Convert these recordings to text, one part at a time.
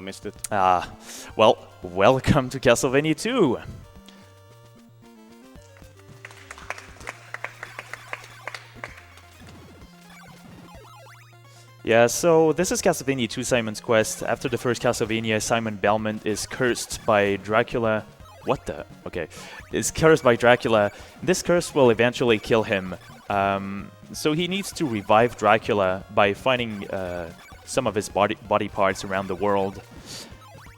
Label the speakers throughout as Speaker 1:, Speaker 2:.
Speaker 1: Missed it.
Speaker 2: Well, welcome to Castlevania 2. Yeah, so this is Castlevania 2 Simon's Quest. After the first Castlevania, Simon Belmont is cursed by Dracula. What the? Okay. Is cursed by Dracula. This curse will eventually kill him. So he needs to revive Dracula by finding some of his body parts around the world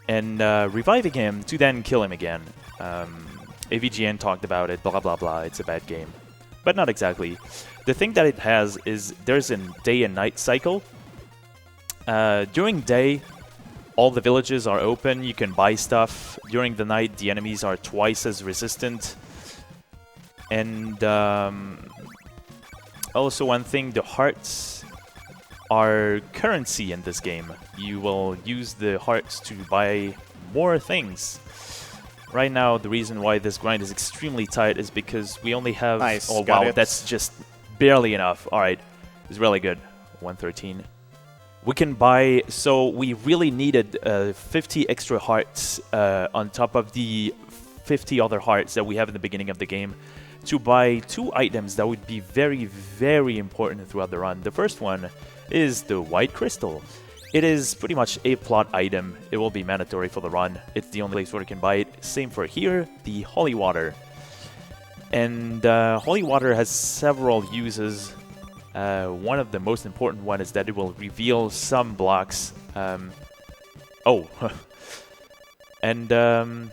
Speaker 2: and reviving him to then kill him again. AVGN talked about it, blah blah blah, it's a bad game. But not exactly. The thing that it has is there's a day and night cycle. During day, all the villages are open, you can buy stuff. During the night, the enemies are twice as resistant. And also one thing, the hearts are currency in this game. You will use the hearts to buy more things. Right now, the reason why this grind is extremely tight is because we only have...
Speaker 1: Nice,
Speaker 2: oh
Speaker 1: got
Speaker 2: wow,
Speaker 1: it.
Speaker 2: that's just barely enough. Alright, it's really good. 113. We can buy... So we really needed 50 extra hearts on top of the 50 other hearts that we have in the beginning of the game to buy 2 items that would be very, very important throughout the run. The first one is the White Crystal. It is pretty much a plot item. It will be mandatory for the run. It's the only place where you can buy it. Same for here, the Holy Water. And Holy Water has several uses. One of the most important one is that it will reveal some blocks. Oh, and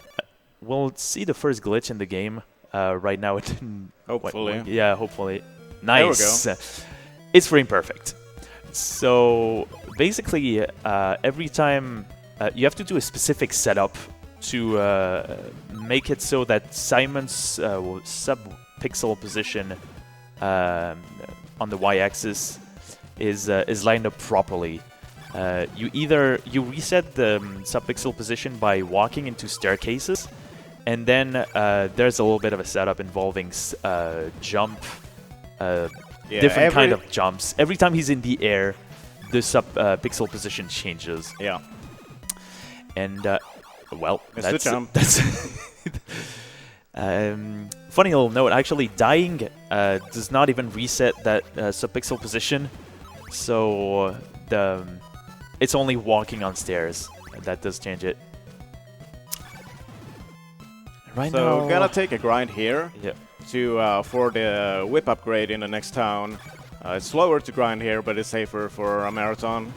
Speaker 2: we'll see the first glitch in the game. Right now it didn't...
Speaker 1: Hopefully.
Speaker 2: Yeah, hopefully. Nice.
Speaker 1: There we go.
Speaker 2: It's frame perfect. So basically, every time you have to do a specific setup to make it so that Simon's sub-pixel position on the y-axis is lined up properly. You reset the sub-pixel position by walking into staircases, and then there's a little bit of a setup involving jump.
Speaker 1: Yeah,
Speaker 2: different kind of jumps. Every time he's in the air, the sub-pixel position changes.
Speaker 1: Yeah.
Speaker 2: And, well,
Speaker 1: Missed the jump.
Speaker 2: That's funny little note, actually, dying does not even reset that sub-pixel position. So, it's only walking on stairs. And that does change it. Right now...
Speaker 1: So, gotta take a grind here.
Speaker 2: Yeah.
Speaker 1: For the whip upgrade in the next town. It's slower to grind here, but it's safer for a marathon.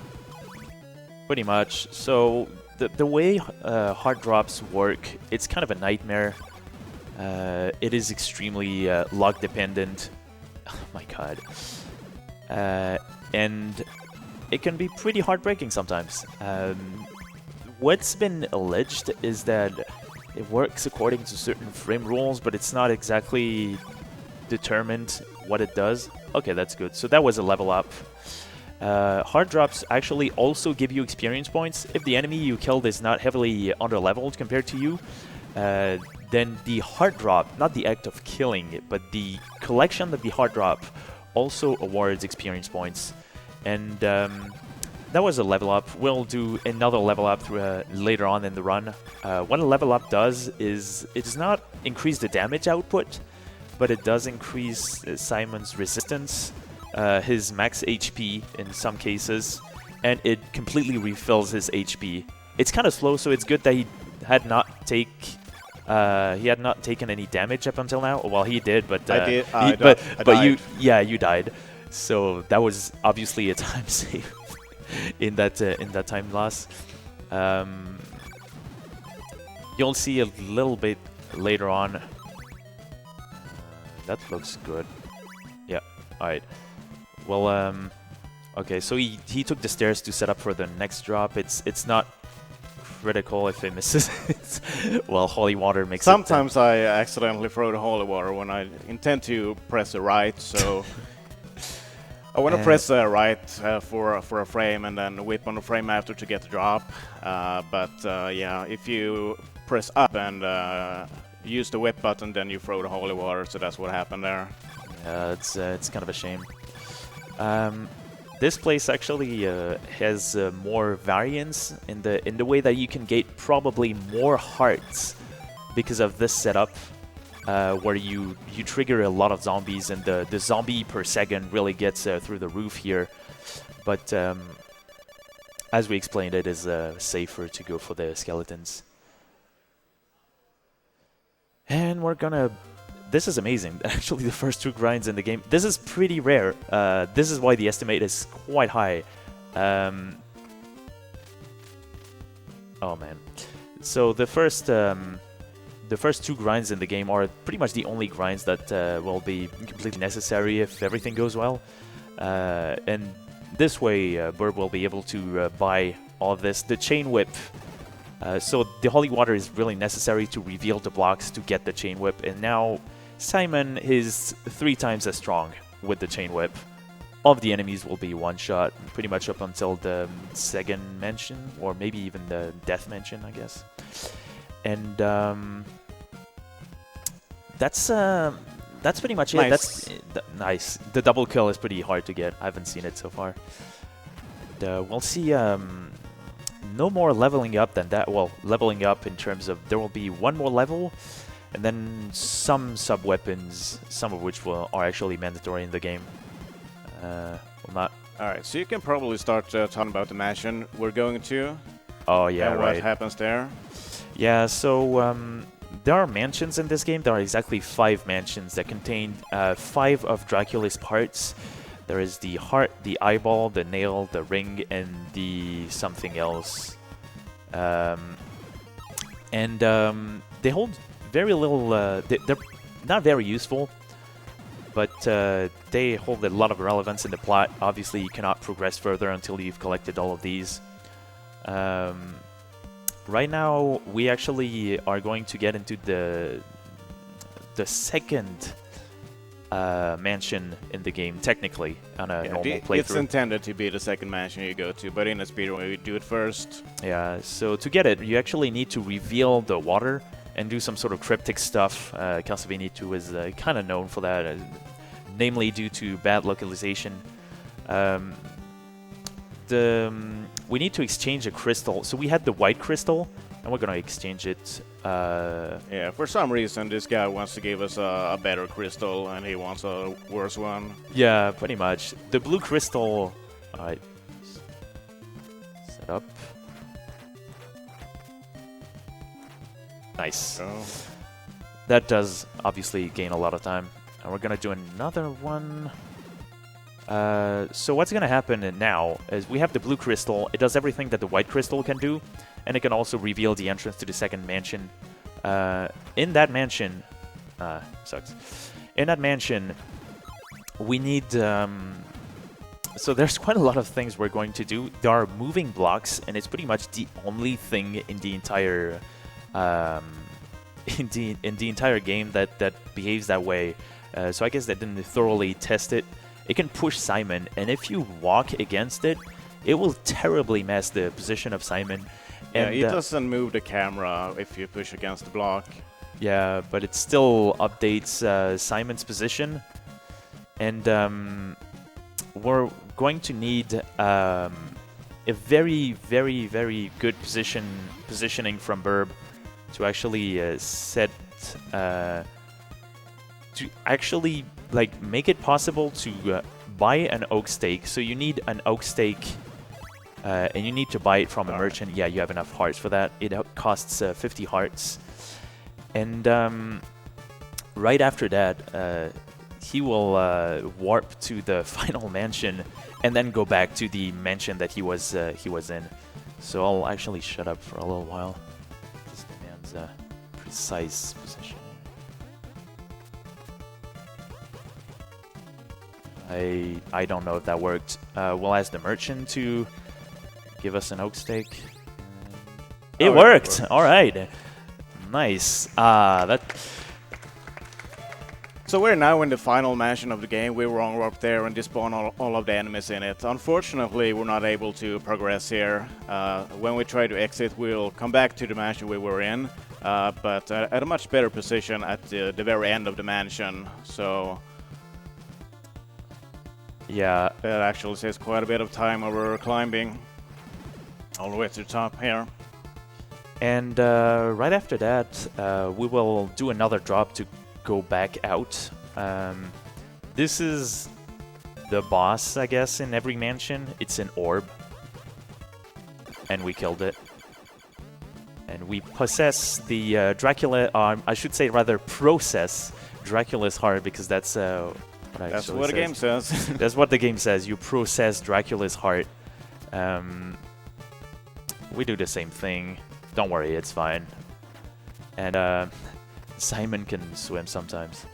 Speaker 2: Pretty much. So the way hard drops work, it's kind of a nightmare. It is extremely luck dependent. Oh my god. And it can be pretty heartbreaking sometimes. What's been alleged is that it works according to certain frame rules, but it's not exactly determined what it does. Okay, that's good. So that was a level up. Hard drops actually also give you experience points. If the enemy you killed is not heavily under-leveled compared to you, then the hard drop, not the act of killing it, but the collection of the hard drop also awards experience points. And that was a level up. We'll do another level up later on in the run. What a level up does is it does not increase the damage output, but it does increase Simon's resistance, his max HP in some cases, and it completely refills his HP. It's kind of slow, so it's good that he had not taken any damage up until now. Well, he did, but
Speaker 1: I did.
Speaker 2: You died. So that was obviously a time save. in that time loss. You'll see a little bit later on. That looks good. Yeah, alright. Well, okay, so he took the stairs to set up for the next drop. It's not critical if it misses. Well, holy water makes
Speaker 1: Sometimes I accidentally throw the holy water when I intend to press the right, so... I want to press right for a frame and then whip on the frame after to get the drop. Yeah, if you press up and use the whip button, then you throw the holy water. So that's what happened there.
Speaker 2: Yeah, it's kind of a shame. this place actually has more variance in the way that you can get probably more hearts because of this setup, where you trigger a lot of zombies, and the zombie per second really gets through the roof here. But as we explained, it is safer to go for the skeletons. And we're gonna... This is amazing. Actually, the first 2 grinds in the game. This is pretty rare. This is why the estimate is quite high. Oh man. So the first 2 grinds in the game are pretty much the only grinds that will be completely necessary if everything goes well. And this way, Burb will be able to buy all of this. The chain whip. So the holy water is really necessary to reveal the blocks to get the chain whip. And now Simon is 3 times as strong with the chain whip. All of the enemies will be one-shot pretty much up until the second mansion, or maybe even the death mansion, I guess. And that's pretty much it.
Speaker 1: Nice.
Speaker 2: Nice. The double kill is pretty hard to get. I haven't seen it so far. And, we'll see. No more leveling up than that. Well, leveling up in terms of there will be 1 more level, and then some sub-weapons, some of which are actually mandatory in the game. Well, not.
Speaker 1: Alright, so you can probably start talking about the mansion we're going to.
Speaker 2: Oh, yeah,
Speaker 1: and
Speaker 2: right.
Speaker 1: what happens there.
Speaker 2: Yeah, so there are mansions in this game. There are exactly 5 mansions that contain 5 of Dracula's parts. There is the heart, the eyeball, the nail, the ring, and the something else. They hold very little... they're not very useful, but they hold a lot of relevance in the plot. Obviously, you cannot progress further until you've collected all of these. Right now, we actually are going to get into the second mansion in the game, technically, on a normal playthrough.
Speaker 1: It's intended to be the second mansion you go to, but in a speedrun you do it first.
Speaker 2: Yeah, so to get it, you actually need to reveal the water and do some sort of cryptic stuff. Castlevania 2 is kind of known for that, namely due to bad localization. We need to exchange a crystal. So we had the white crystal, and we're going to exchange it.
Speaker 1: Yeah, for some reason this guy wants to give us a better crystal, and he wants a worse one.
Speaker 2: Yeah, pretty much. The blue crystal... Alright. Set up. Nice.
Speaker 1: Oh.
Speaker 2: That does obviously gain a lot of time. And we're going to do another one. So what's going to happen now is we have the blue crystal. It does everything that the white crystal can do, and it can also reveal the entrance to the second mansion. In that mansion... sucks. In that mansion, we need... so there's quite a lot of things we're going to do. There are moving blocks, and it's pretty much the only thing in the entire... in the entire game that behaves that way. So I guess they didn't thoroughly test it. It can push Simon, and if you walk against it, it will terribly mess the position of Simon. And
Speaker 1: yeah, it doesn't move the camera if you push against the block.
Speaker 2: Yeah, but it still updates Simon's position. And we're going to need a very, very, very good positioning from Burb to actually set... to actually make it possible to buy an oak stake. So you need an oak stake, and you need to buy it from a merchant. Yeah, you have enough hearts for that. It costs 50 hearts. And right after that, he will warp to the final mansion and then go back to the mansion that he was in. So I'll actually shut up for a little while. This demands precise position. I don't know if that worked. We'll ask the merchant to give us an oak stake. It worked! All right. Nice.
Speaker 1: So we're now in the final mansion of the game. We were up there and despawn all of the enemies in it. Unfortunately, we're not able to progress here. When we try to exit, we'll come back to the mansion we were in, but at a much better position at the very end of the mansion. So...
Speaker 2: Yeah.
Speaker 1: That actually saves quite a bit of time over climbing all the way to the top here.
Speaker 2: And right after that, we will do another drop to go back out. This is the boss, I guess, in every mansion. It's an orb. And we killed it. And we possess the Dracula, I should say rather process Dracula's heart, because that's
Speaker 1: That's what the game says.
Speaker 2: That's what the game says. You process Dracula's heart. We do the same thing. Don't worry, it's fine. And Simon can swim sometimes.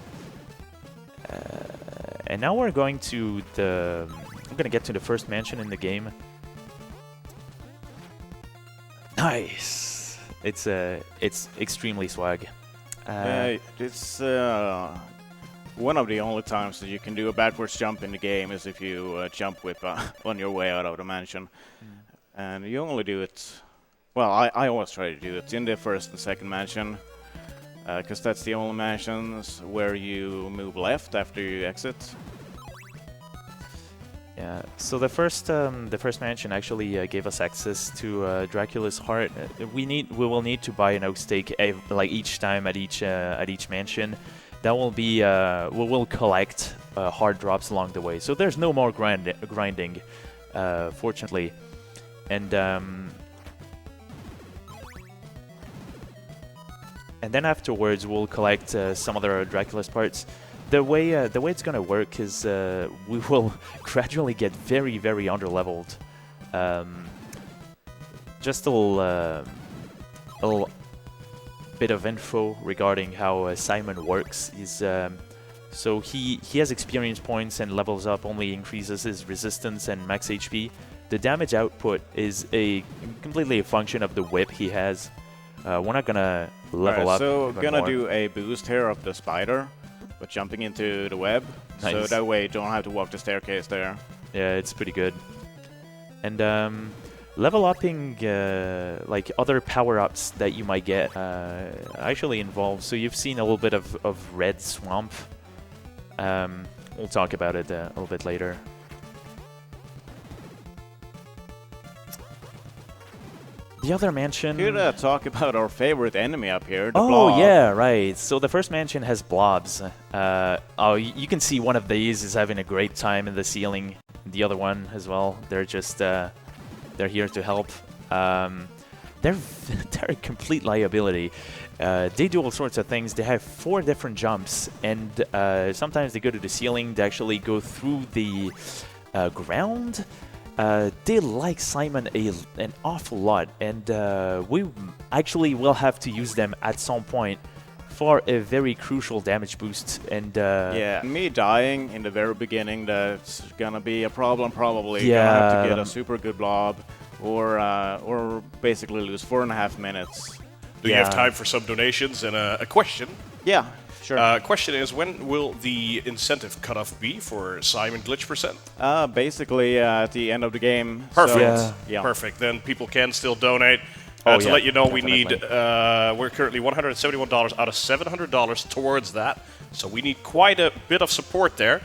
Speaker 2: And now we're going to the... I'm gonna get to the first mansion in the game. Nice! It's extremely swag.
Speaker 1: It's one of the only times that you can do a backwards jump in the game is if you jump whip on your way out of the mansion. And you only do it... Well, I always try to do it in the first and second mansion, because that's the only mansions where you move left after you exit.
Speaker 2: Yeah. So the first mansion actually gave us access to Dracula's heart. We will need to buy an oak stake like each time at each mansion. That will be we will collect heart drops along the way. So there's no more grinding, fortunately, and then afterwards we'll collect some other Dracula's parts. The way it's gonna work is we will gradually get very, very underleveled. Just a little bit of info regarding how Simon works is so he has experience points, and levels up only increases his resistance and max HP. The damage output is completely a function of the whip he has. We're not gonna level up.
Speaker 1: So gonna
Speaker 2: more.
Speaker 1: do a boost here of the spider, but jumping into the web,
Speaker 2: Nice.
Speaker 1: so that way you don't have to walk the staircase there.
Speaker 2: Yeah, it's pretty good. And level upping like other power-ups that you might get actually involves. So you've seen a little bit of red swamp. We'll talk about it a little bit later. The other mansion...
Speaker 1: Could talk about our favorite enemy up here, the
Speaker 2: Oh,
Speaker 1: blob.
Speaker 2: yeah, right. So the first mansion has blobs. You can see one of these is having a great time in the ceiling. The other one as well. They're just... they're here to help. They're a complete liability. They do all sorts of things. They have 4 different jumps, and sometimes they go to the ceiling. They actually go through the ground. They like Simon an awful lot, and we actually will have to use them at some point for a very crucial damage boost. And
Speaker 1: yeah, me dying in the very beginning, that's gonna be a problem probably.
Speaker 2: Yeah,
Speaker 1: Gonna have to get a super good blob, or basically lose 4.5 minutes.
Speaker 3: Do you have time for some donations and a question?
Speaker 1: Yeah, sure.
Speaker 3: Question is, when will the incentive cutoff be for Simon Glitch percent?
Speaker 1: Basically at the end of the game.
Speaker 3: Perfect.
Speaker 1: So, yeah.
Speaker 3: Perfect. Then people can still donate.
Speaker 2: Oh,
Speaker 3: To
Speaker 2: yeah,
Speaker 3: let you know,
Speaker 2: definitely.
Speaker 3: we need, we're currently $171 out of $700 towards that. So we need quite a bit of support there.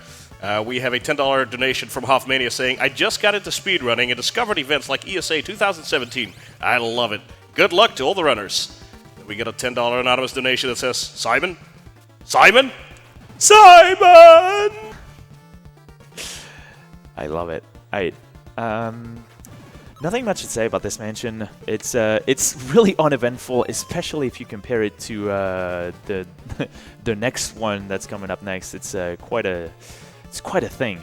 Speaker 3: We have a $10 donation from Hoffmania saying, I just got into speedrunning and discovered events like ESA 2017. I love it. Good luck to all the runners. We get a $10 anonymous donation that says, Simon? Simon? Simon!
Speaker 2: I love it. Nothing much to say about this mansion. It's really uneventful, especially if you compare it to the next one that's coming up next. It's quite a thing.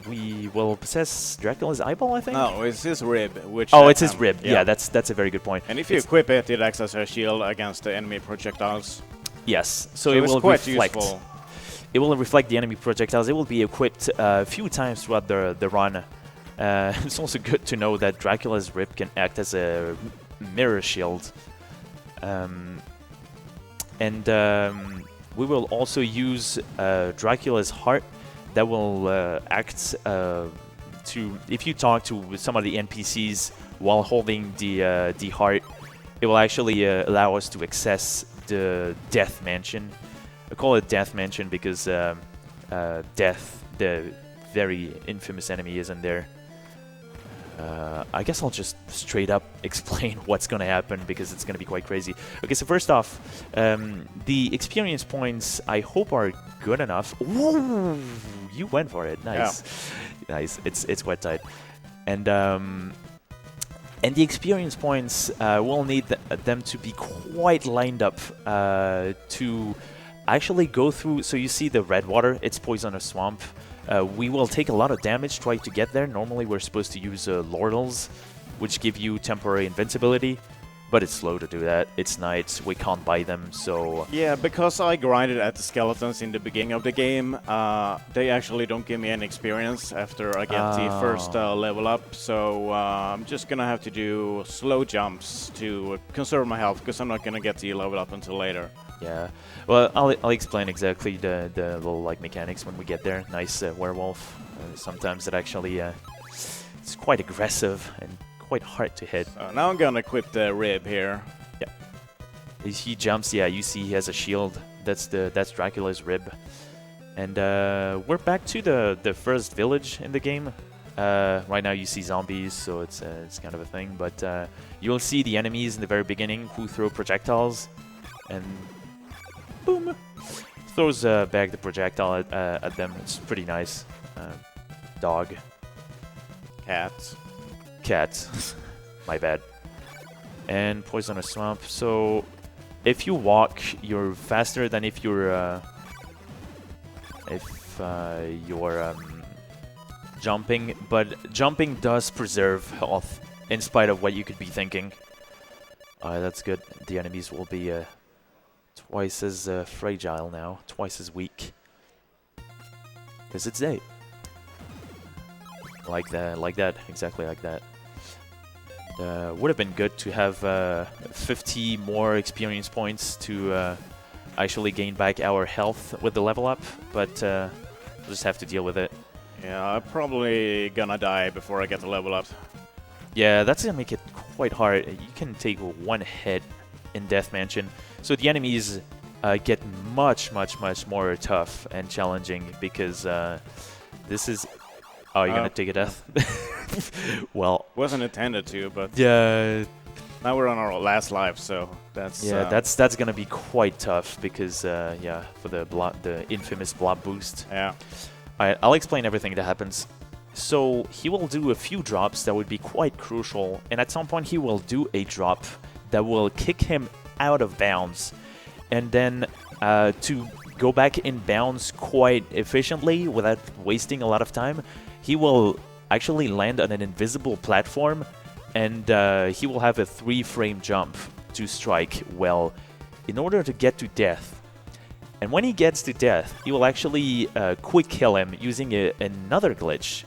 Speaker 2: We will possess Dracula's eyeball, I think.
Speaker 1: No, it's his rib. Which
Speaker 2: It's his rib. Yeah, that's a very good point.
Speaker 1: And if you equip it, it acts as a shield against the enemy projectiles.
Speaker 2: Yes, so
Speaker 1: So
Speaker 2: it
Speaker 1: it's
Speaker 2: will
Speaker 1: quite
Speaker 2: reflect.
Speaker 1: useful.
Speaker 2: It will reflect the enemy projectiles. It will be equipped a few times throughout the run. It's also good to know that Dracula's rib can act as a mirror shield. We will also use Dracula's heart. That will act if you talk to some of the NPCs while holding the heart, it will actually allow us to access the Death Mansion. I call it Death Mansion because death, the very infamous enemy isn't there. I guess I'll just straight up explain what's going to happen because it's going to be quite crazy. Okay, so first off, the experience points I hope are good enough. Whoa! You went for it. Nice. Yeah. Nice. It's quite tight. And the experience points will need them to be quite lined up to actually go through. So you see the red water, it's poisonous swamp. We will take a lot of damage trying to get there. Normally we're supposed to use laurels, which give you temporary invincibility, but it's slow to do that. It's night, we can't buy them, so...
Speaker 1: Yeah, because I grinded at the skeletons in the beginning of the game, they actually don't give me any experience after I get the first level up, so I'm just gonna have to do slow jumps to conserve my health, because I'm not gonna get the level up until later.
Speaker 2: Yeah, well, I'll explain exactly the little like mechanics when we get there. Nice werewolf. Sometimes it actually it's quite aggressive and quite hard to hit.
Speaker 1: Now I'm gonna equip the rib here.
Speaker 2: Yeah, he jumps. Yeah, you see he has a shield. That's Dracula's rib. And we're back to the first village in the game. Right now you see zombies, so it's kind of a thing. But you'll see the enemies in the very beginning who throw projectiles and. Boom! Throws back the projectile at them. It's pretty nice. Dog.
Speaker 1: Cat.
Speaker 2: Cat. My bad. And poisonous swamp. So if you walk, you're faster than if you're jumping. But jumping does preserve health in spite of what you could be thinking. That's good. The enemies will be twice as fragile now, twice as weak. Because it's day. Like that, exactly like that. Would have been good to have 50 more experience points to actually gain back our health with the level up, but we'll just have to deal with it.
Speaker 1: Yeah, I'm probably gonna die before I get the level up.
Speaker 2: Yeah, that's gonna make it quite hard. You can take one hit in Death Mansion. So the enemies get much more tough and challenging because this is... Oh, you're gonna take a death? Well...
Speaker 1: Wasn't intended to, but...
Speaker 2: Yeah...
Speaker 1: Now we're on our last life, so that's...
Speaker 2: Yeah, that's gonna be quite tough because, yeah, for the infamous blob boost.
Speaker 1: Yeah.
Speaker 2: Alright, I'll explain everything that happens. So he will do a few drops that would be quite crucial, and at some point he will do a drop that will kick him out of bounds, and then to go back in bounds quite efficiently without wasting a lot of time, he will actually land on an invisible platform, and he will have a 3-frame jump to strike well in order to get to death. And when he gets to death, he will actually quick kill him using another glitch,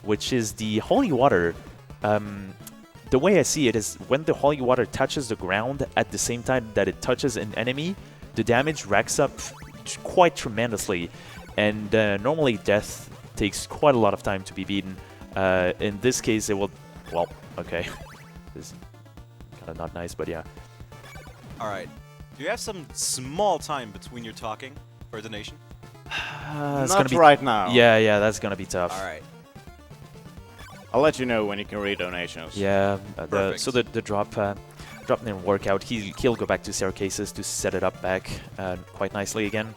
Speaker 2: which is the holy water. The way I see it is when the holy water touches the ground at the same time that it touches an enemy, the damage racks up quite tremendously, and normally death takes quite a lot of time to be beaten. In this case, it will... Well, okay. This is kind of not nice, but yeah.
Speaker 4: Alright. Do you have some small time between your talking for a donation?
Speaker 1: Not right now.
Speaker 2: Yeah, that's gonna be tough.
Speaker 4: Alright.
Speaker 1: I'll let you know when you can read donations.
Speaker 2: Yeah, so the drop didn't work out. He'll go back to staircases to set it up back quite nicely again.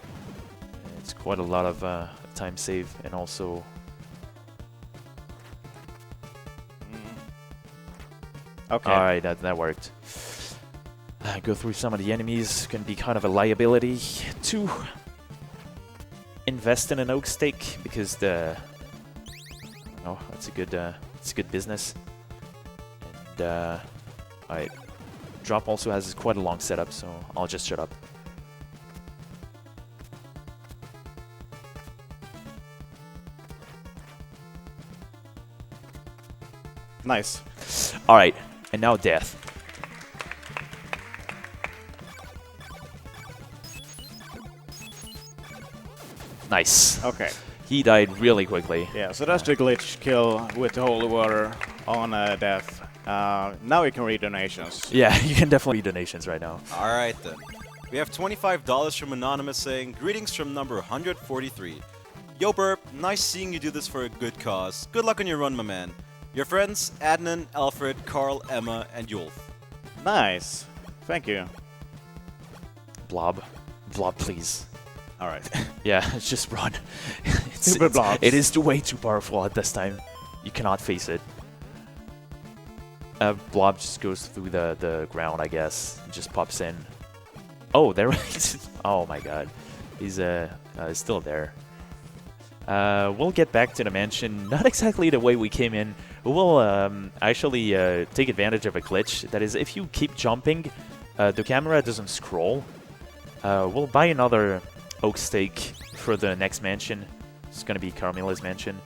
Speaker 2: It's quite a lot of time save, and also...
Speaker 1: Okay.
Speaker 2: Alright, that worked. Go through some of the enemies. Can be kind of a liability to invest in an oak stake, because the... Oh, that's a good business. And alright, drop also has quite a long setup, so I'll just shut up.
Speaker 1: Nice.
Speaker 2: All right, and now death. Nice.
Speaker 1: Okay.
Speaker 2: He died really quickly.
Speaker 1: Yeah, so that's the glitch kill with the holy water on death. Now you can read donations.
Speaker 2: Yeah, you can definitely read donations right now.
Speaker 4: Alright then. We have $25 from Anonymous saying, "Greetings from number 143. Yo Burb, Nice seeing you do this for a good cause. Good luck on your run, my man. Your friends, Adnan, Alfred, Carl, Emma, and Yulf.
Speaker 1: Nice. Thank you.
Speaker 2: Blob. Blob, please.
Speaker 4: Alright.
Speaker 2: Yeah, just run.
Speaker 1: Super blobs.
Speaker 2: It is way too powerful at this time. You cannot face it. Blob just goes through the ground, I guess. Just pops in. Oh, there. Oh my god. He's still there. We'll get back to the mansion. Not exactly the way we came in. We'll actually take advantage of a glitch. That is, if you keep jumping, the camera doesn't scroll. We'll buy another oak stake for the next mansion. It's going to be Carmilla's mansion.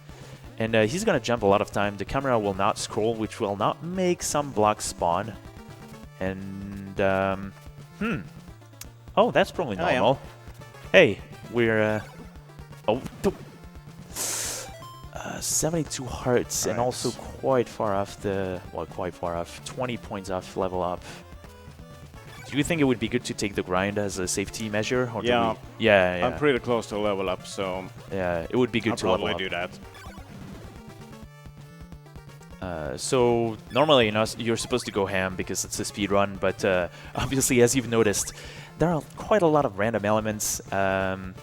Speaker 2: And he's going to jump a lot of time. The camera will not scroll, which will not make some blocks spawn. And, oh, that's probably normal. Hey, we're, 72 hearts, and also quite far off the, well, quite far off, 20 points off level up. Do you think it would be good to take the grind as a safety measure? Or
Speaker 1: Yeah.
Speaker 2: do we... yeah.
Speaker 1: I'm pretty close to level up, so
Speaker 2: Yeah, it would be good
Speaker 1: I'll
Speaker 2: to level
Speaker 1: probably
Speaker 2: up.
Speaker 1: do that.
Speaker 2: So normally, you know, you're supposed to go ham because it's a speed run, but obviously, as you've noticed, there are quite a lot of random elements. Nice.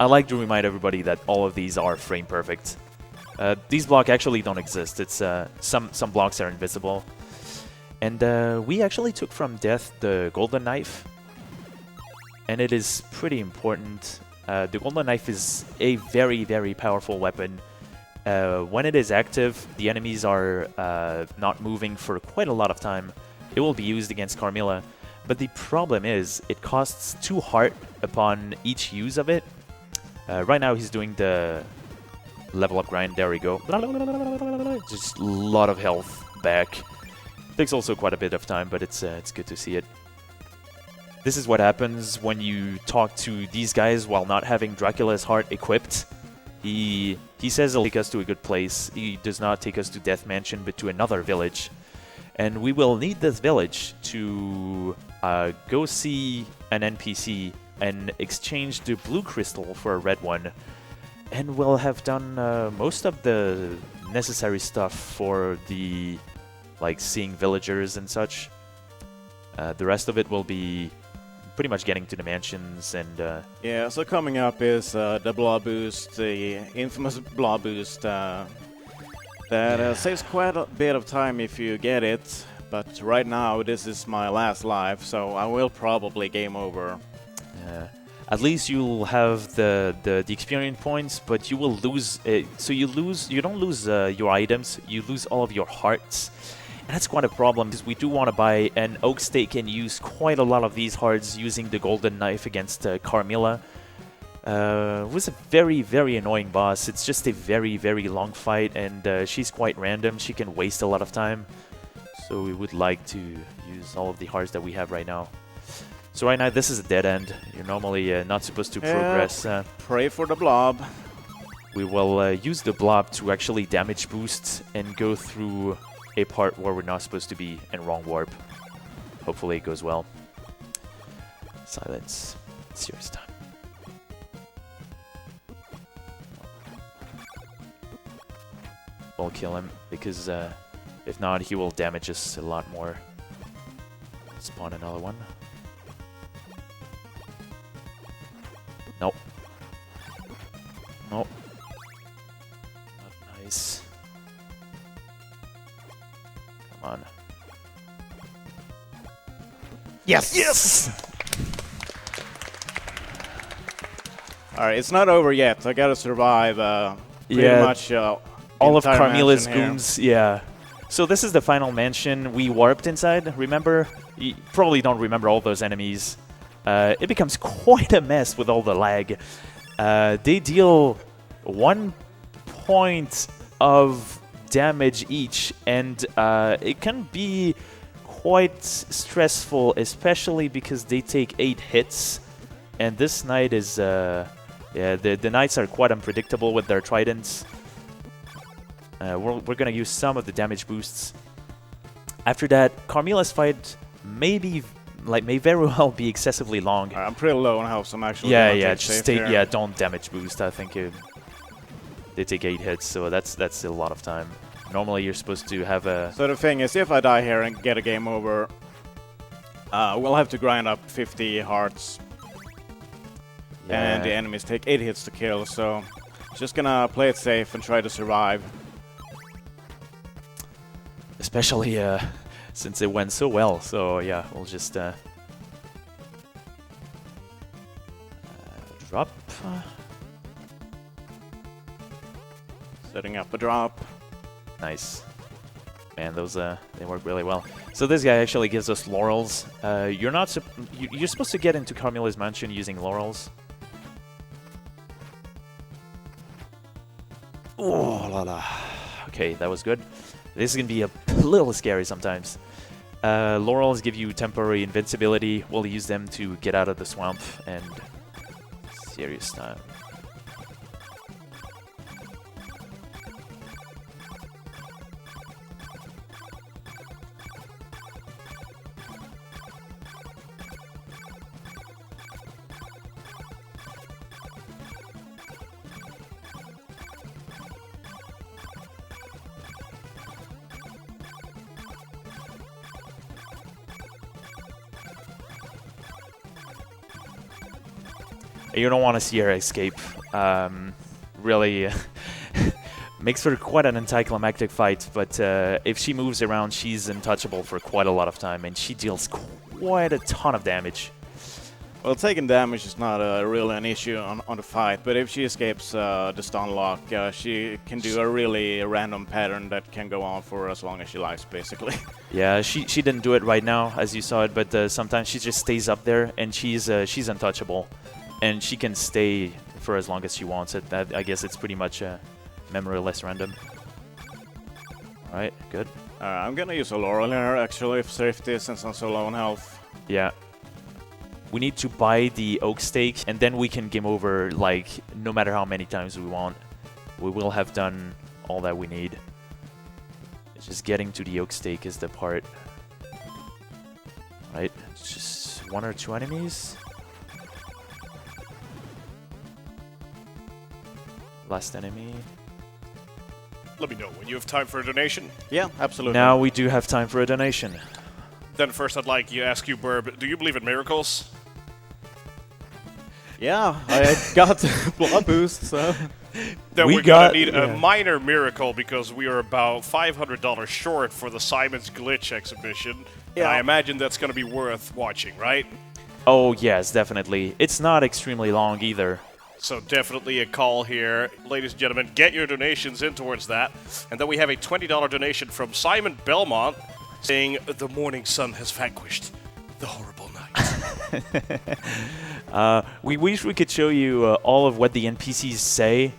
Speaker 2: I like to remind everybody that all of these are frame perfect. These blocks actually don't exist. It's some blocks are invisible, and we actually took from Death the golden knife. And it is pretty important. The golden knife is a very, very powerful weapon. When it is active, the enemies are not moving for quite a lot of time. It will be used against Carmilla. But the problem is, it costs 2 heart upon each use of it. Right now he's doing the level up grind. There we go. Just a lot of health back. Takes also quite a bit of time, but it's good to see it. This is what happens when you talk to these guys while not having Dracula's heart equipped. He says he'll take us to a good place. He does not take us to Death Mansion, but to another village. And we will need this village to go see an NPC and exchange the blue crystal for a red one. And we'll have done most of the necessary stuff for the, like, seeing villagers and such. The rest of it will be pretty much getting to the mansions and...
Speaker 1: Yeah, so coming up is the blob boost, the infamous blob boost. That saves quite a bit of time if you get it, but right now this is my last life, so I will probably game over.
Speaker 2: At least you'll have the experience points, but you will lose... so you don't lose your items, you lose all of your hearts. And that's quite a problem, because we do want to buy an oak stake and use quite a lot of these hearts using the golden knife against Carmilla. It was a very, very annoying boss. It's just a very, very long fight, and she's quite random. She can waste a lot of time. So we would like to use all of the hearts that we have right now. So right now, this is a dead end. You're normally not supposed to progress.
Speaker 1: Pray for the blob.
Speaker 2: We will use the blob to actually damage boost and go through a part where we're not supposed to be in wrong warp. Hopefully it goes well. Silence. Serious time. We'll kill him, because if not, he will damage us a lot more. Spawn another one. Nope. Nope. Not nice. Come on.
Speaker 1: Yes! Yes! Alright, it's not over yet. I gotta survive pretty much
Speaker 2: all of
Speaker 1: entire
Speaker 2: Carmilla's
Speaker 1: mansion here.
Speaker 2: goons, yeah. So this is the final mansion. We warped inside, remember? You probably don't remember all those enemies. It becomes quite a mess with all the lag. They deal 1 point of damage each, and it can be quite stressful, especially because they take 8 hits. And this knight is... yeah, the knights are quite unpredictable with their tridents. We're gonna use some of the damage boosts. After that, Carmilla's fight may be like may very well be excessively long.
Speaker 1: I'm pretty low on health, so I'm actually
Speaker 2: Yeah,
Speaker 1: gonna
Speaker 2: yeah,
Speaker 1: take
Speaker 2: just
Speaker 1: safe
Speaker 2: stay.
Speaker 1: here.
Speaker 2: Yeah, don't damage boost. I think they take 8 hits, so that's a lot of time. Normally, you're supposed to have a.
Speaker 1: So the thing is, if I die here and get a game over, we'll have to grind up 50 hearts, and the enemies take 8 hits to kill. So just gonna play it safe and try to survive.
Speaker 2: Especially since it went so well. So yeah, we'll just drop.
Speaker 1: Setting up a drop.
Speaker 2: Nice. Man, those they work really well. So this guy actually gives us laurels. You're not you're supposed to get into Carmilla's mansion using laurels. Oh la la. Okay, that was good. This is gonna be a little scary sometimes. Laurels give you temporary invincibility. We'll use them to get out of the swamp and serious time. You don't want to see her escape. Really makes for quite an anticlimactic fight, but if she moves around, she's untouchable for quite a lot of time, and she deals quite a ton of damage.
Speaker 1: Well, taking damage is not really an issue on the fight, but if she escapes the stun lock, she can do a really random pattern that can go on for as long as she likes, basically.
Speaker 2: Yeah, she didn't do it right now, as you saw it, but sometimes she just stays up there, and she's untouchable. And she can stay for as long as she wants it. I guess it's pretty much memoryless random. Alright, good.
Speaker 1: I'm gonna use a laurel here, actually, for safety, since I'm so low on health.
Speaker 2: Yeah. We need to buy the oak stake, and then we can game over, like, no matter how many times we want. We will have done all that we need. It's just getting to the oak stake is the part. Right, it's just 1 or 2 enemies. Last enemy.
Speaker 3: Let me know when you have time for a donation.
Speaker 1: Yeah, absolutely.
Speaker 2: Now we do have time for a donation.
Speaker 3: Then first I'd like to ask you, Burb, do you believe in miracles?
Speaker 1: Yeah, I got blood boost, so...
Speaker 3: Then
Speaker 2: We
Speaker 3: we're gonna
Speaker 2: got-
Speaker 3: need
Speaker 2: yeah.
Speaker 3: a minor miracle because we are about $500 short for the Simon's Glitch exhibition. And
Speaker 1: Yeah.
Speaker 3: I imagine that's gonna be worth watching, right?
Speaker 2: Oh yes, definitely. It's not extremely long either.
Speaker 3: So definitely a call here. Ladies and gentlemen, get your donations in towards that. And then we have a $20 donation from Simon Belmont saying, "The morning sun has vanquished the horrible night."
Speaker 2: We wish we could show you all of what the NPCs say.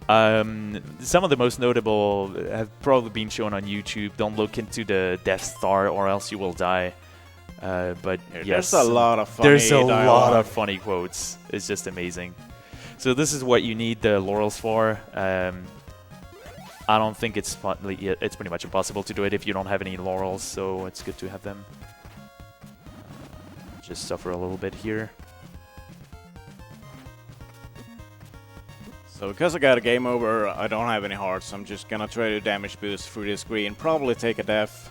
Speaker 2: Some of the most notable have probably been shown on YouTube. Don't look into the Death Star or else you will die. But yes,
Speaker 1: There's a lot of funny
Speaker 2: there's a lot
Speaker 1: dialogue.
Speaker 2: of funny quotes. It's just amazing. So this is what you need the laurels for. I don't think it's pretty much impossible to do it if you don't have any laurels, so it's good to have them. Just suffer a little bit here.
Speaker 1: So because I got a game over, I don't have any hearts. I'm just gonna try to damage boost through this green. Probably take a death.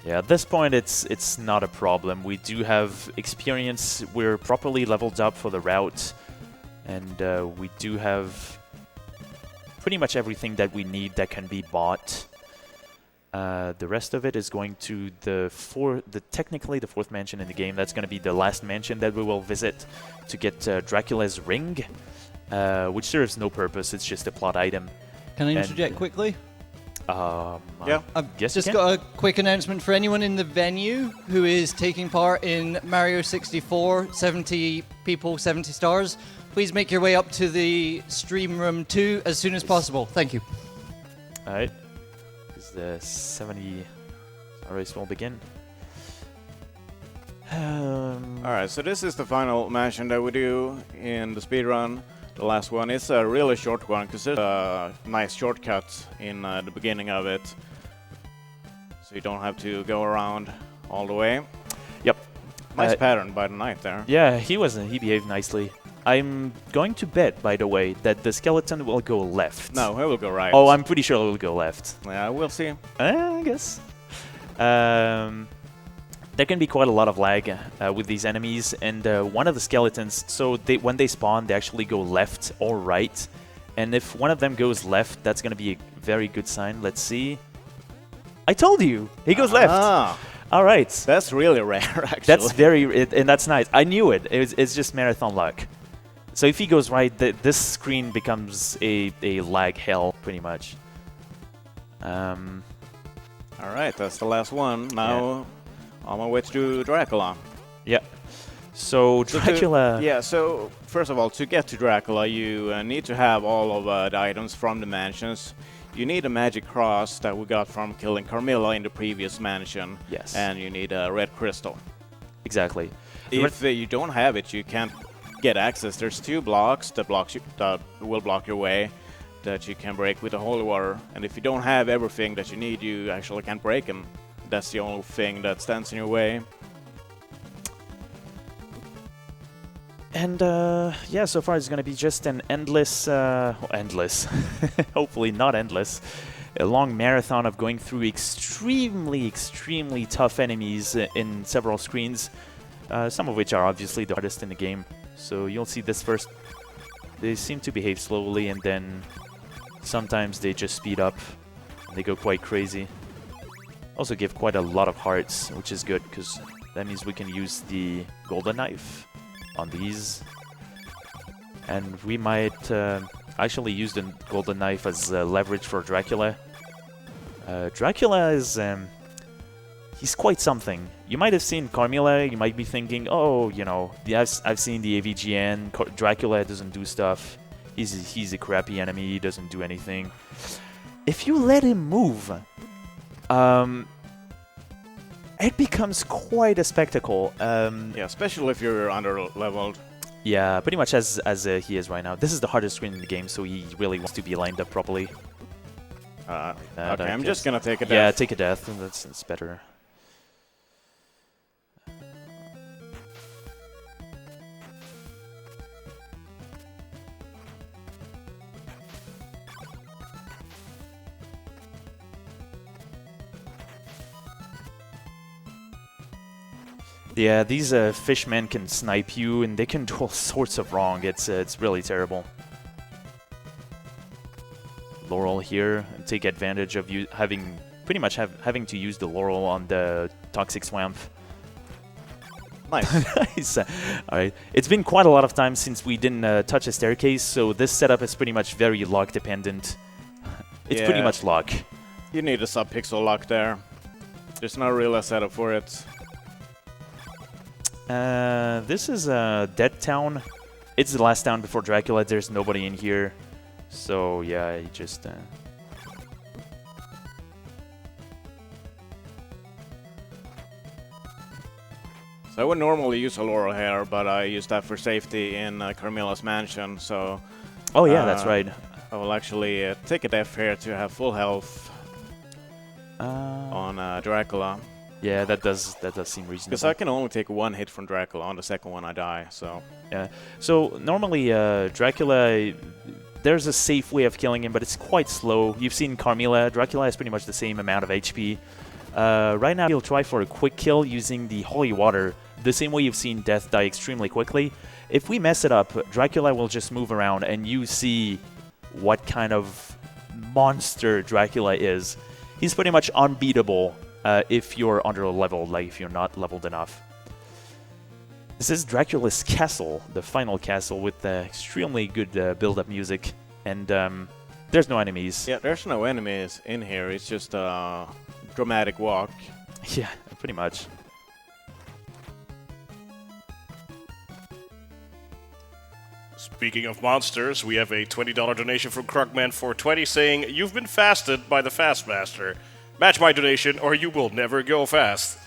Speaker 2: Yeah, at this point it's not a problem. We do have experience. We're properly leveled up for the route. And we do have pretty much everything that we need that can be bought. The rest of it is going to technically the 4th mansion in the game. That's going to be the last mansion that we will visit to get Dracula's ring, which serves no purpose. It's just a plot item.
Speaker 5: Can I
Speaker 2: And-
Speaker 5: interject quickly?
Speaker 1: Yeah.
Speaker 5: I've
Speaker 2: Yes, you
Speaker 5: just
Speaker 2: can.
Speaker 5: got a quick announcement for anyone in the venue who is taking part in Mario 64, 70 people, 70 stars. Please make your way up to the stream room 2 as soon as possible. Thank you.
Speaker 2: Alright. Because the 70 race will begin.
Speaker 1: Alright, so this is the final mansion that we do in the speedrun. The last one is a really short one because there's a nice shortcut in the beginning of it. So you don't have to go around all the way.
Speaker 2: Yep.
Speaker 1: Nice pattern by the knight there.
Speaker 2: Yeah, he behaved nicely. I'm going to bet, by the way, that the skeleton will go left.
Speaker 1: No, he will go right.
Speaker 2: Oh, I'm pretty sure it will go left.
Speaker 1: Yeah, we'll see.
Speaker 2: I guess. There can be quite a lot of lag with these enemies, and one of the skeletons, so when they spawn, they actually go left or right. And if one of them goes left, that's going to be a very good sign. Let's see. I told you! He goes left! All right.
Speaker 1: That's really rare, actually.
Speaker 2: That's and that's nice. I knew it. It's just marathon luck. So if he goes right, this screen becomes a lag hell, pretty much.
Speaker 1: All right, that's the last one. Now, on my way to do Dracula.
Speaker 2: Yeah. So Dracula...
Speaker 1: So first of all, to get to Dracula, you need to have all of the items from the mansions. You need a magic cross that we got from killing Carmilla in the previous mansion.
Speaker 2: Yes.
Speaker 1: And you need a red crystal.
Speaker 2: Exactly.
Speaker 1: If you don't have it, you can't get access. There's 2 blocks that will block your way that you can break with the holy water. And if you don't have everything that you need, you actually can't break them. That's the only thing that stands in your way.
Speaker 2: And yeah, so far it's going to be just an endless, hopefully not endless, a long marathon of going through extremely tough enemies in several screens, some of which are obviously the hardest in the game. So you'll see this first. They seem to behave slowly, and then sometimes they just speed up and they go quite crazy. Also give quite a lot of hearts, which is good because that means we can use the golden knife on these, and we might actually use the golden knife as leverage for Dracula. Dracula is he's quite something. You might have seen Carmilla, you might be thinking, oh, you know, I've seen the AVGN, Dracula doesn't do stuff, he's a crappy enemy, he doesn't do anything. If you let him move, it becomes quite a spectacle.
Speaker 1: Yeah, especially if you're under-leveled.
Speaker 2: Yeah, pretty much as he is right now. This is the hardest screen in the game, so he really wants to be lined up properly.
Speaker 1: Okay, I'm just gonna take a death.
Speaker 2: Yeah, take a death. That's better. Yeah, these fishmen can snipe you, and they can do all sorts of wrong. It's really terrible. Laurel here, and take advantage of you having having to use the Laurel on the toxic swamp.
Speaker 1: Nice.
Speaker 2: Nice. All right. It's been quite a lot of time since we didn't touch a staircase, so this setup is pretty much very luck dependent. It's pretty much luck.
Speaker 1: You need a sub-pixel lock there. There's no real setup for it.
Speaker 2: This is a dead town. It's the last town before Dracula. There's nobody in here. So, yeah, he just...
Speaker 1: So I would normally use a Laurel here, but I use that for safety in Carmilla's mansion, so...
Speaker 2: Oh, yeah, that's right.
Speaker 1: I will actually take a death here to have full health on Dracula.
Speaker 2: Yeah, that does seem reasonable.
Speaker 1: Because I can only take 1 hit from Dracula. On the second one I die, so...
Speaker 2: Yeah. So normally Dracula, there's a safe way of killing him, but it's quite slow. You've seen Carmilla. Dracula has pretty much the same amount of HP. Right now he'll try for a quick kill using the holy water, the same way you've seen Death die extremely quickly. If we mess it up, Dracula will just move around, and you see what kind of monster Dracula is. He's pretty much unbeatable. If you're under-leveled, like if you're not leveled enough. This is Dracula's castle, the final castle, with extremely good build-up music, and there's no enemies.
Speaker 1: Yeah, there's no enemies in here, it's just a dramatic walk.
Speaker 2: Yeah, pretty much.
Speaker 3: Speaking of monsters, we have a $20 donation from Krugman420 saying, "You've been fasted by the Fastmaster. Match my donation or you will never go fast."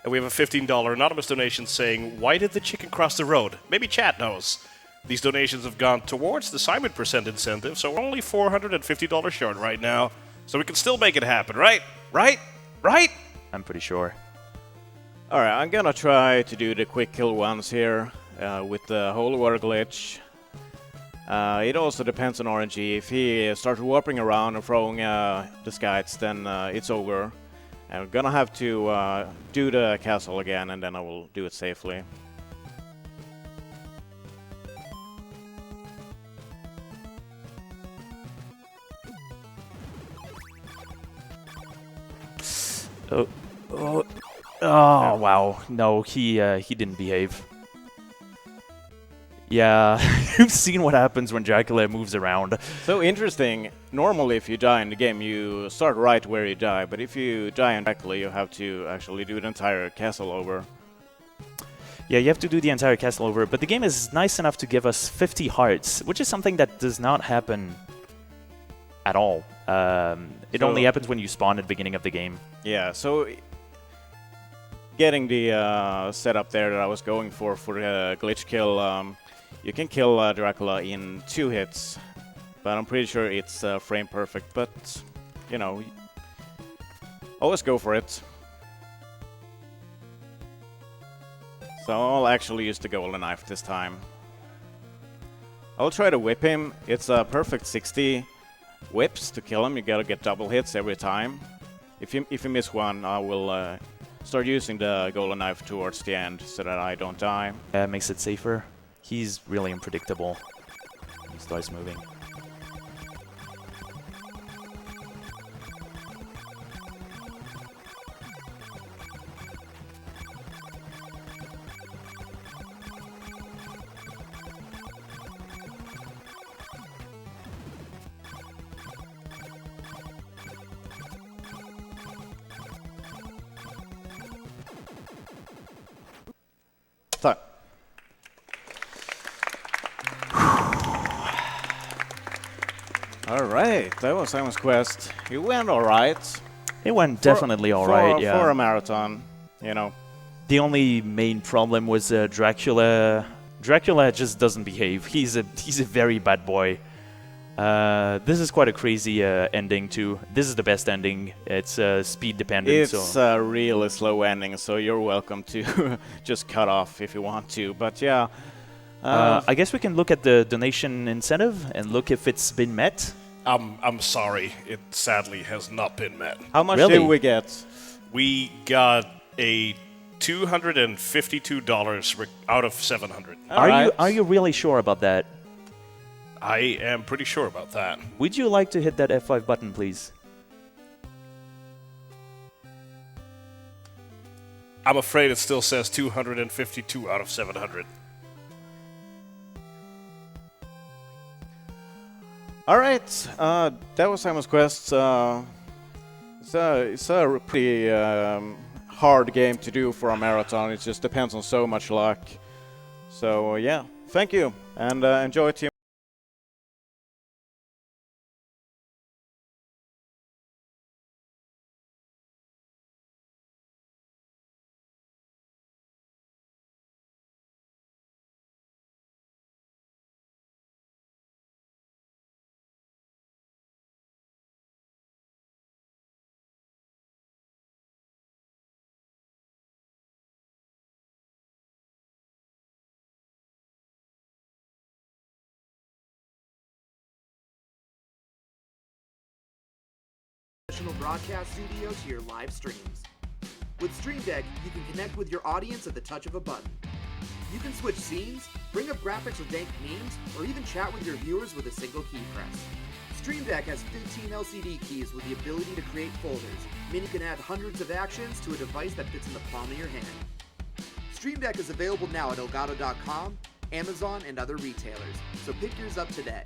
Speaker 3: And we have a $15 anonymous donation saying, "Why did the chicken cross the road? Maybe chat knows." These donations have gone towards the Simon % incentive, so we're only $450 short right now. So we can still make it happen, right? Right? Right?
Speaker 2: I'm pretty sure.
Speaker 1: Alright, I'm gonna try to do the quick kill ones here with the holy water glitch. It also depends on RNG. If he starts warping around and throwing the skites, then it's over. I'm gonna have to do the castle again, and then I will do it safely.
Speaker 2: Oh, wow. No, he didn't behave. Yeah, you've seen what happens when Dracula moves around.
Speaker 1: So interesting. Normally, if you die in the game, you start right where you die. But if you die in Dracula, you have to actually do the entire castle over.
Speaker 2: Yeah, you have to do the entire castle over. But the game is nice enough to give us 50 hearts, which is something that does not happen at all. It only happens when you spawn at the beginning of the game.
Speaker 1: Yeah, so getting the setup there that I was going for the glitch kill, you can kill Dracula in 2 hits, but I'm pretty sure it's frame perfect. But, you know, always go for it. So I'll actually use the golden knife this time. I'll try to whip him. It's a perfect 60 whips to kill him. You gotta get double hits every time. If you miss one, I will start using the golden knife towards the end so that I don't die.
Speaker 2: Makes it safer. He's really unpredictable. He starts moving.
Speaker 1: So. Alright, that was Simon's Quest. It went alright.
Speaker 2: It went definitely alright, yeah.
Speaker 1: For a marathon, you know.
Speaker 2: The only main problem was Dracula. Dracula just doesn't behave. He's a very bad boy. This is quite a crazy ending too. This is the best ending. It's speed dependent.
Speaker 1: It's a really slow ending, so you're welcome to just cut off if you want to. But yeah,
Speaker 2: I guess we can look at the donation incentive and look if it's been met.
Speaker 3: I'm sorry, it sadly has not been met.
Speaker 1: How much
Speaker 2: Really?
Speaker 1: did we get?
Speaker 3: We got a $252 out of 700.
Speaker 2: Are you really sure about that?
Speaker 3: I am pretty sure about that.
Speaker 2: Would you like to hit that F5 button, please?
Speaker 3: I'm afraid it still says 252 out of 700.
Speaker 1: Alright, that was Simon's Quest. It's a pretty hard game to do for a marathon. It just depends on so much luck. So yeah, thank you, and enjoy Team.
Speaker 6: Professional broadcast studio to your live streams. With Stream Deck, you can connect with your audience at the touch of a button. You can switch scenes, bring up graphics or dank memes, or even chat with your viewers with a single key press. Stream Deck has 15 LCD keys with the ability to create folders, meaning you can add hundreds of actions to a device that fits in the palm of your hand. Stream Deck is available now at Elgato.com, Amazon, and other retailers, so pick yours up today.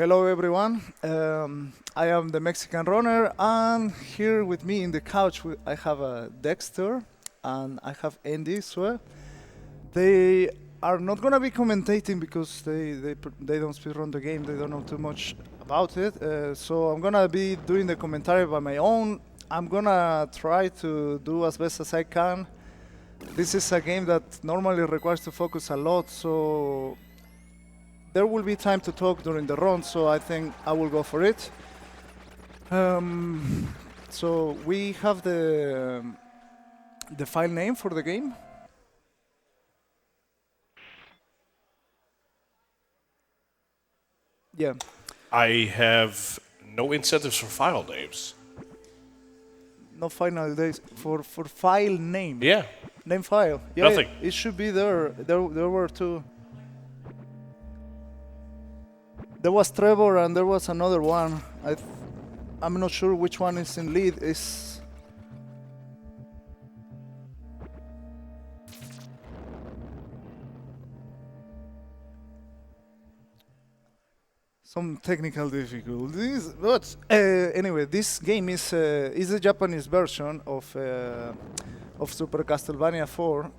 Speaker 7: Hello everyone, I am the Mexican runner, and here with me in the couch I have Dexter and I have Andy as well. They are not gonna be commentating because they don't speedrun the game, they don't know too much about it, so I'm gonna be doing the commentary by my own. I'm gonna try to do as best as I can. This is a game that normally requires to focus a lot, so there will be time to talk during the run, so I think I will go for it. So we have the file name for the game. Yeah.
Speaker 3: I have no incentives for file names.
Speaker 7: No final days for file name.
Speaker 3: Yeah.
Speaker 7: Name file. Yeah,
Speaker 3: Nothing.
Speaker 7: it should be there. There were two. There was Trevor and there was another one. I'm not sure which one is in lead. Is some technical difficulties, but anyway, this game is a Japanese version of Super Castlevania 4.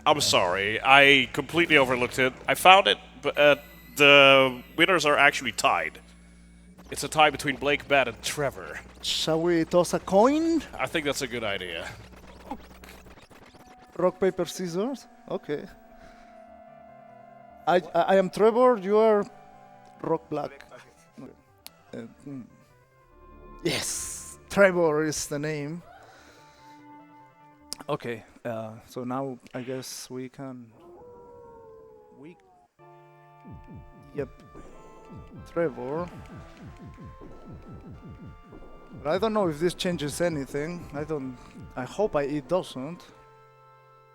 Speaker 3: I'm sorry, I completely overlooked it. I found it, but the winners are actually tied. It's a tie between Blake, Bat, and Trevor.
Speaker 7: Shall we toss a coin?
Speaker 3: I think that's a good idea.
Speaker 7: Rock, paper, scissors? Okay. I am Trevor, you are Rock, black. Yes! Trevor is the name. Okay, so now I guess we can... Yep. Trevor. But I don't know if this changes anything. I hope it doesn't.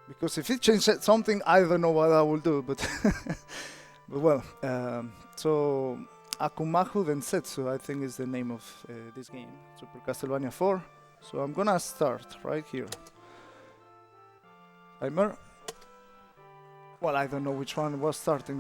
Speaker 7: Because if it changes something, I don't know what I will do, but... but well, so... Akumahu Densetsu, I think is the name of this game. Super Castlevania 4. So I'm gonna start right here. Timer. Well, I don't know which one was starting.